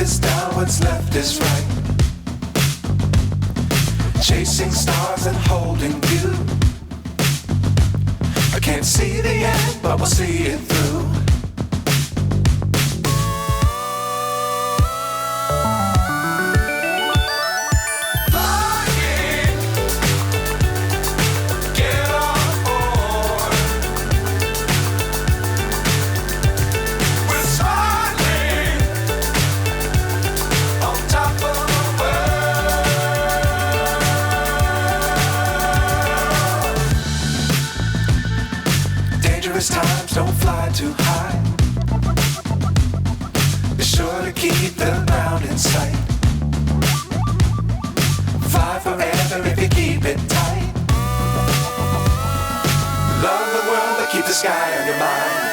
is down, what's left is right. Chasing stars and holding you. I can't see the end, but we'll see it through. Times don't fly too high. Be sure to keep the ground in sight. Fly forever if you keep it tight. Love the world but keep the sky on your mind.